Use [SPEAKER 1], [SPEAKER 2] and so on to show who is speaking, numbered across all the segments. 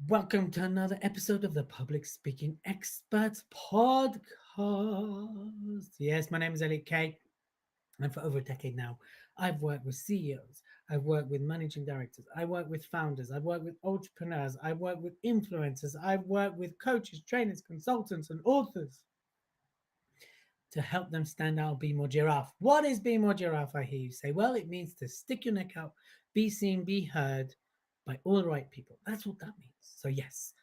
[SPEAKER 1] Welcome to another episode of the Public Speaking Experts Podcast. Yes, my name is Elliot K, and for over a decade now, I've worked with CEOs, I've worked with managing directors, I work with founders, I've worked with entrepreneurs, I've worked with influencers, I've worked with coaches, trainers, consultants, and authors to help them stand out, be more giraffe. What is be more giraffe? I hear you say. Well, it means to stick your neck out, be seen, be heard by all the right people. That's what that means. So, yes,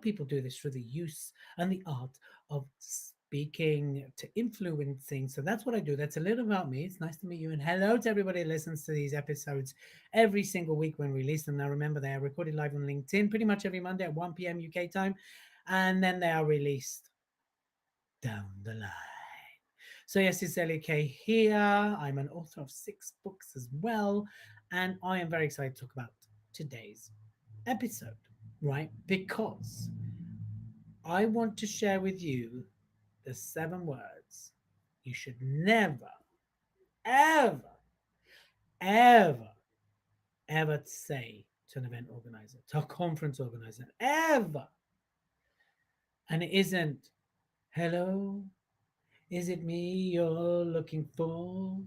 [SPEAKER 1] people do this through the use and the art of speaking to influencing. So that's what I do. That's a little about me. It's nice to meet you. And hello to everybody who listens to these episodes every single week when we release them. Now, remember, they are recorded live on LinkedIn pretty much every Monday at 1 p.m. UK time. And then they are released down the line. So, yes, it's Elliot K here. I'm an author of 6 books as well. And I am very excited to talk about today's episode, right? Because I want to share with you the 7 words you should never, ever, ever, ever say to an event organizer, to a conference organizer, ever. And it isn't, hello, is it me you're looking for?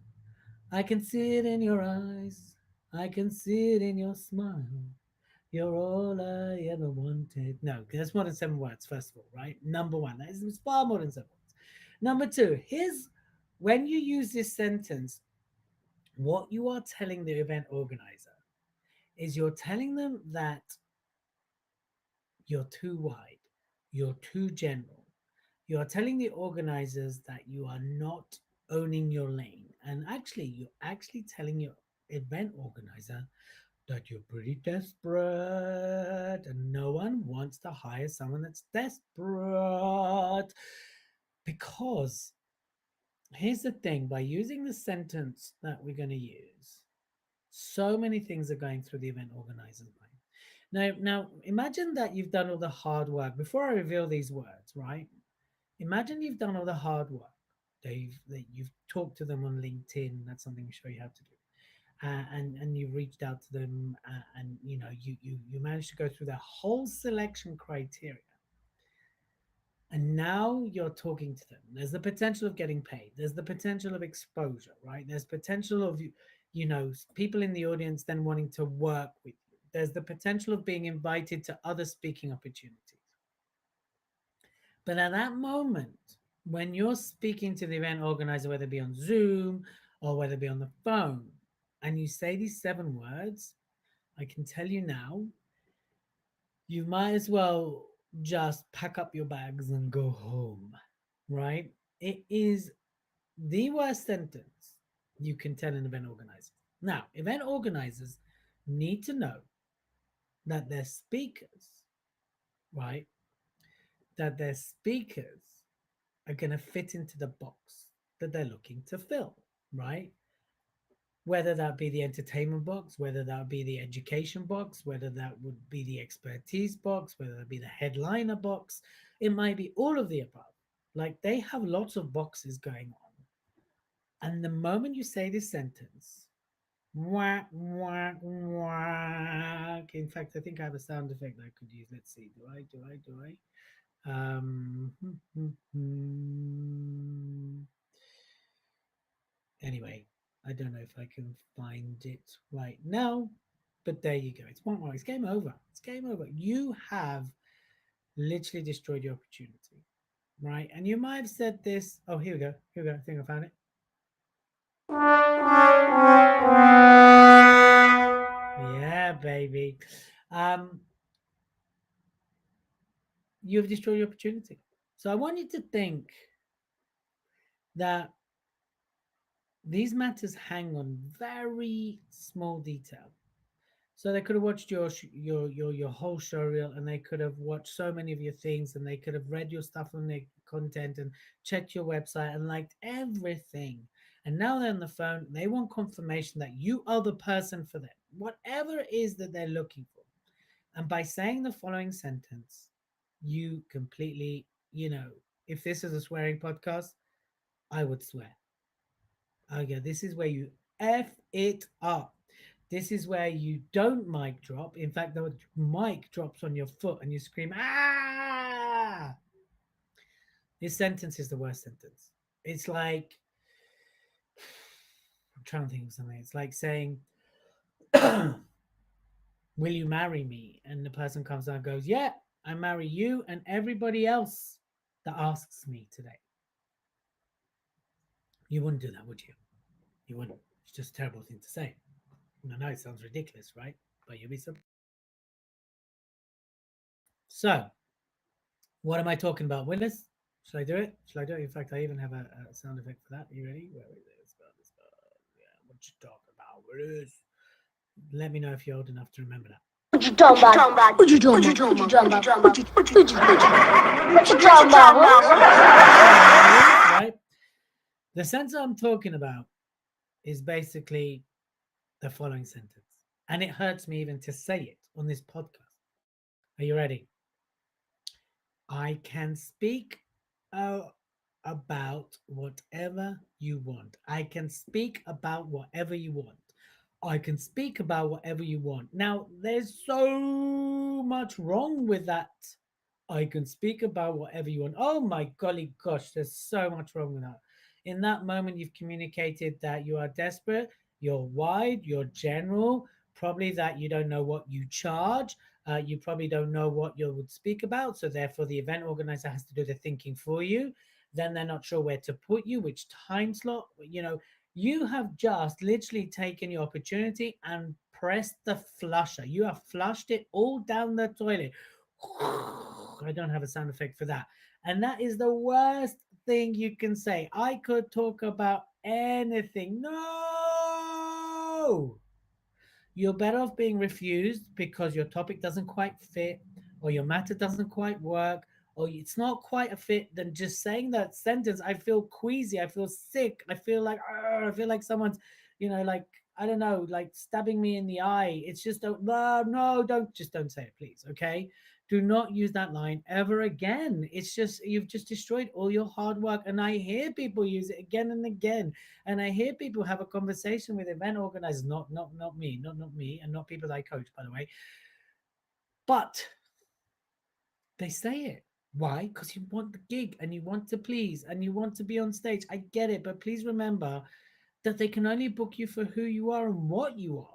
[SPEAKER 1] I can see it in your eyes. I can see it in your smile. You're all I ever wanted. No, that's more than 7 words, first of all, right? Number one, that is far more than 7 words. Number two, here's when you use this sentence, what you are telling the event organizer is you're telling them that you're too wide, you're too general. You are telling the organizers that you are not owning your lane. And actually, you're actually telling your event organizer that you're pretty desperate and no one wants to hire someone that's desperate. Because here's the thing, by using the sentence that we're going to use, so many things are going through the event organizer's mind. Now, imagine that you've done all the hard work. Before I reveal these words, right? Imagine you've done all the hard work. That you've talked to them on LinkedIn. That's something we show you how to do. And you've reached out to them, and you managed to go through the whole selection criteria, and now you're talking to them. There's the potential of getting paid. There's the potential of exposure, right? There's potential of people in the audience then wanting to work with you. There's the potential of being invited to other speaking opportunities. But at that moment, when you're speaking to the event organizer, whether it be on Zoom or whether it be on the phone, and you say these 7 words, I can tell you now, you might as well just pack up your bags and go home, right? It is the worst sentence you can tell an event organizer. Now, event organizers need to know that their speakers, right, that their speakers are going to fit into the box that they're looking to fill, right? Whether that be the entertainment box, whether that be the education box, whether that would be the expertise box, whether that be the headliner box, it might be all of the above. Like they have lots of boxes going on. And the moment you say this sentence, wah, wah, wah, in fact, I think I have a sound effect I could use. Let's see. Do I? Um, Anyway, I don't know if I can find it right now, but there you go. It's one more. It's game over. It's game over. You have literally destroyed your opportunity, right? And you might have said this. Oh, here we go. Here we go. I think I found it. Yeah, baby. Um, you've destroyed your opportunity. So I want you to think that these matters hang on very small detail. So they could have watched your whole show reel, and they could have watched so many of your things, and they could have read your stuff on their content and checked your website and liked everything. And now they're on the phone. They want confirmation that you are the person for them, whatever it is that they're looking for. And by saying the following sentence, you completely, if this is a swearing podcast, I would swear. Okay, this is where you F it up. This is where you don't mic drop. In fact, the mic drops on your foot and you scream, ah! This sentence is the worst sentence. It's like, I'm trying to think of something. It's like saying, will you marry me? And the person comes down and goes, yeah, I marry you and everybody else that asks me today. You wouldn't do that, would you? You wouldn't. It's just a terrible thing to say. I know it sounds ridiculous, right? But you'll be surprised. So, what am I talking about, Willis? Should I do it? Should I do it? In fact, I even have a sound effect for that. Are you ready? Where is it? Yeah, what you talking about, Willis? Let me know if you're old enough to remember that.
[SPEAKER 2] What you talking about? What you talking about? What you talking about? What you talking about?
[SPEAKER 1] Right? The sentence I'm talking about is basically the following sentence. And it hurts me even to say it on this podcast. Are you ready? I can speak uh, about whatever you want. I can speak about whatever you want. I can speak about whatever you want. Now, there's so much wrong with that. I can speak about whatever you want. Oh my golly gosh, there's so much wrong with that. In that moment, you've communicated that you are desperate, you're wide, you're general, probably that you don't know what you charge. You probably don't know what you would speak about. So, therefore, the event organizer has to do the thinking for you. Then they're not sure where to put you, which time slot. You have just literally taken your opportunity and pressed the flusher. You have flushed it all down the toilet. I don't have a sound effect for that. And that is the worst thing you can say. I could talk about anything. No! You're better off being refused because your topic doesn't quite fit, or your matter doesn't quite work, or it's not quite a fit, than just saying that sentence. I feel queasy. I feel sick. I feel like, I feel like someone's, like, I don't know, like stabbing me in the eye. It's just, don't, no, no, don't say it, please. Okay. Do not use that line ever again. It's just, you've just destroyed all your hard work. And I hear people use it again and again. And I hear people have a conversation with event organizers, not me, not me, and not people that I coach, by the way. But they say it. Why? Because you want the gig and you want to please and you want to be on stage. I get it, but please remember that they can only book you for who you are and what you are.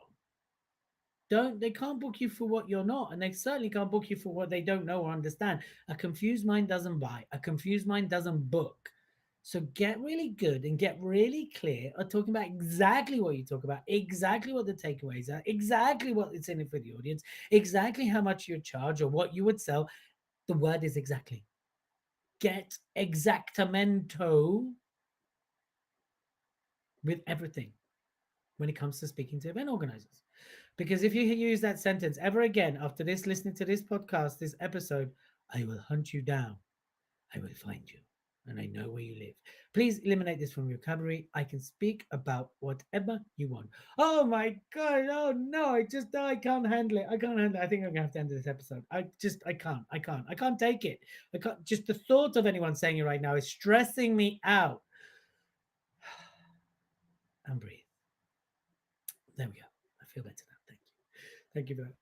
[SPEAKER 1] They can't book you for what you're not, and they certainly can't book you for what they don't know or understand. A confused mind doesn't buy, a confused mind doesn't book. So get really good and get really clear at talking about exactly what you talk about, exactly what the takeaways are, exactly what it's in it for the audience, exactly how much you charge or what you would sell. The word is exactly. Get exactamento with everything when it comes to speaking to event organizers. Because if you use that sentence ever again after this, listening to this podcast, this episode, I will hunt you down. I will find you. And I know where you live. Please eliminate this from your vocabulary. I can speak about whatever you want. Oh my God. Oh no. I can't handle it. I can't handle it. I think I'm going to have to end this episode. I can't take it. I can't. Just the thought of anyone saying it right now is stressing me out. And breathe. There we go. I feel better now. Thank you. Thank you for that.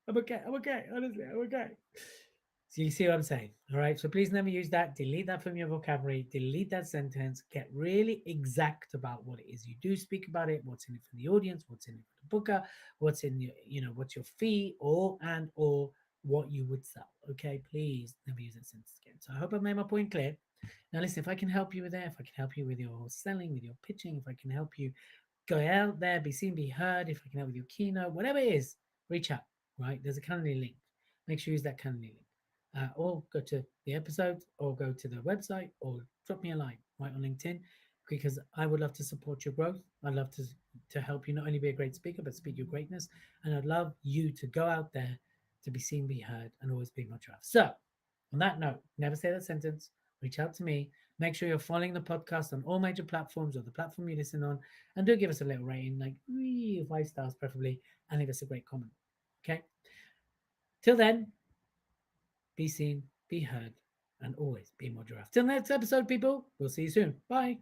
[SPEAKER 1] I'm okay. I'm okay. Honestly, I'm okay. So you see what I'm saying? All right. So please never use that. Delete that from your vocabulary. Delete that sentence. Get really exact about what it is you do speak about it. What's in it for the audience? What's in it for the booker? What's in your, what's your fee or what you would sell. Okay. Please never use that sentence again. So I hope I made my point clear. Now listen, if I can help you with that, if I can help you with your selling, with your pitching, if I can help you go out there, be seen, be heard, if I can help with your keynote, whatever it is, reach out, right? There's a Calendly link. Make sure you use that Calendly link. Or go to the episode or go to the website or drop me a line right on LinkedIn because I would love to support your growth. I'd love to help you not only be a great speaker, but speak your greatness. And I'd love you to go out there to be seen, be heard, and always be my draft. So on that note, never say that sentence. Reach out to me. Make sure you're following the podcast on all major platforms or the platform you listen on. And do give us a little rating, like 5 stars preferably, and leave us a great comment. Okay? Till then, be seen, be heard, and always be more giraffe. Till next episode, people. We'll see you soon. Bye.